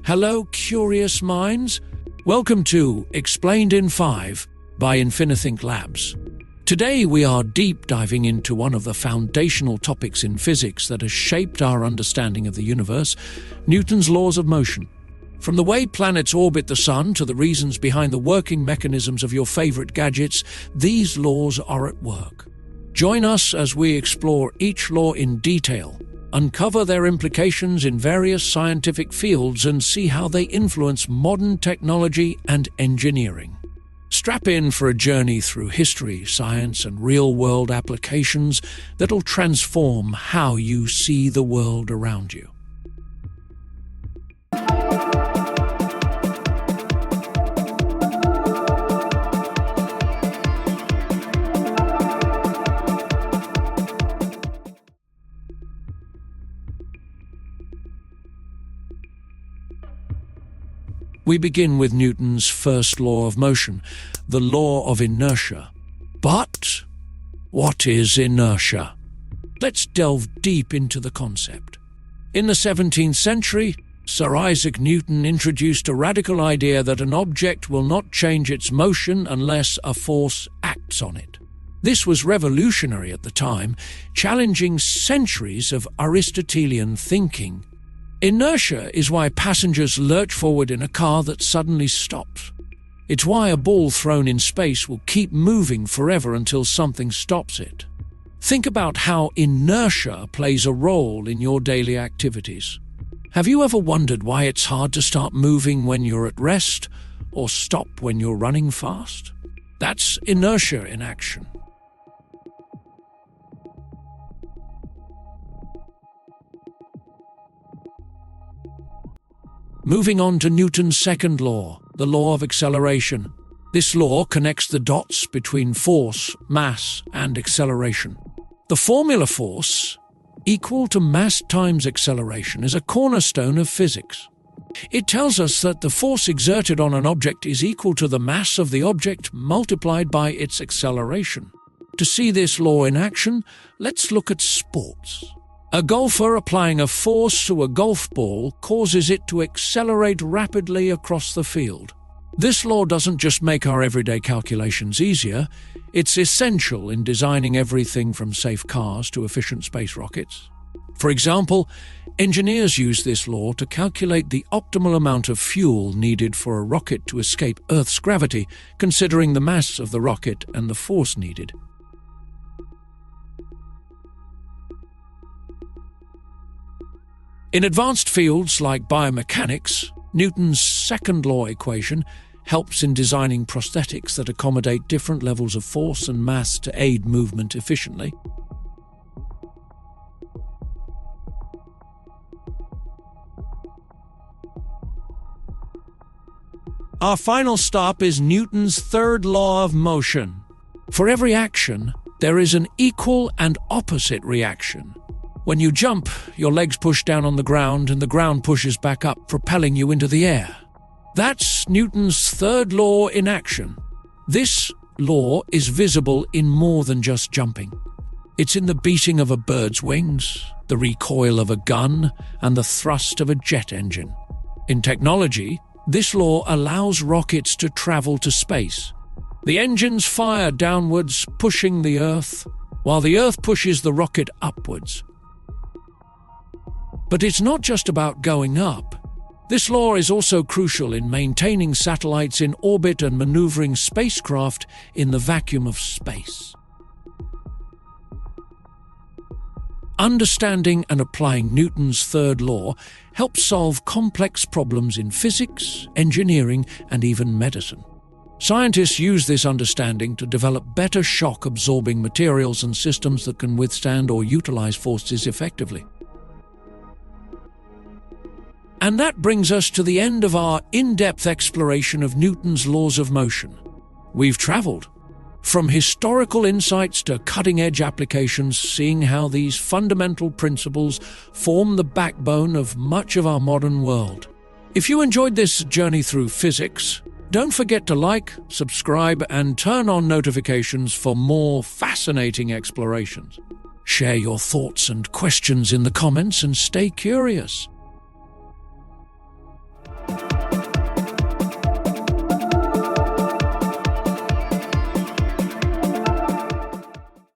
Hello, curious minds. Welcome to Explained in 5 by InfiniThink Labs. Today we are deep diving into one of the foundational topics in physics that has shaped our understanding of the universe, Newton's laws of motion. From the way planets orbit the sun to the reasons behind the working mechanisms of your favorite gadgets, these laws are at work. Join us as we explore each law in detail, uncover their implications in various scientific fields, and see how they influence modern technology and engineering. Strap in for a journey through history, science, and real-world applications that'll transform how you see the world around you. We begin with Newton's first law of motion, the law of inertia. But what is inertia? Let's delve deep into the concept. In the 17th century, Sir Isaac Newton introduced a radical idea that an object will not change its motion unless a force acts on it. This was revolutionary at the time, challenging centuries of Aristotelian thinking. Inertia is why passengers lurch forward in a car that suddenly stops. It's why a ball thrown in space will keep moving forever until something stops it. Think about how inertia plays a role in your daily activities. Have you ever wondered why it's hard to start moving when you're at rest or stop when you're running fast? That's inertia in action. Moving on to Newton's second law, the law of acceleration. This law connects the dots between force, mass, and acceleration. The formula force equal to mass times acceleration is a cornerstone of physics. It tells us that the force exerted on an object is equal to the mass of the object multiplied by its acceleration. To see this law in action, let's look at sports. A golfer applying a force to a golf ball causes it to accelerate rapidly across the field. This law doesn't just make our everyday calculations easier, it's essential in designing everything from safe cars to efficient space rockets. For example, engineers use this law to calculate the optimal amount of fuel needed for a rocket to escape Earth's gravity, considering the mass of the rocket and the force needed. In advanced fields like biomechanics, Newton's second law equation helps in designing prosthetics that accommodate different levels of force and mass to aid movement efficiently. Our final stop is Newton's third law of motion. For every action, there is an equal and opposite reaction. When you jump, your legs push down on the ground and the ground pushes back up, propelling you into the air. That's Newton's third law in action. This law is visible in more than just jumping. It's in the beating of a bird's wings, the recoil of a gun, and the thrust of a jet engine. In technology, this law allows rockets to travel to space. The engines fire downwards, pushing the Earth, while the Earth pushes the rocket upwards. But it's not just about going up. This law is also crucial in maintaining satellites in orbit and maneuvering spacecraft in the vacuum of space. Understanding and applying Newton's third law helps solve complex problems in physics, engineering, and even medicine. Scientists use this understanding to develop better shock-absorbing materials and systems that can withstand or utilize forces effectively. And that brings us to the end of our in-depth exploration of Newton's laws of motion. We've traveled from historical insights to cutting-edge applications, seeing how these fundamental principles form the backbone of much of our modern world. If you enjoyed this journey through physics, don't forget to like, subscribe, and turn on notifications for more fascinating explorations. Share your thoughts and questions in the comments and stay curious.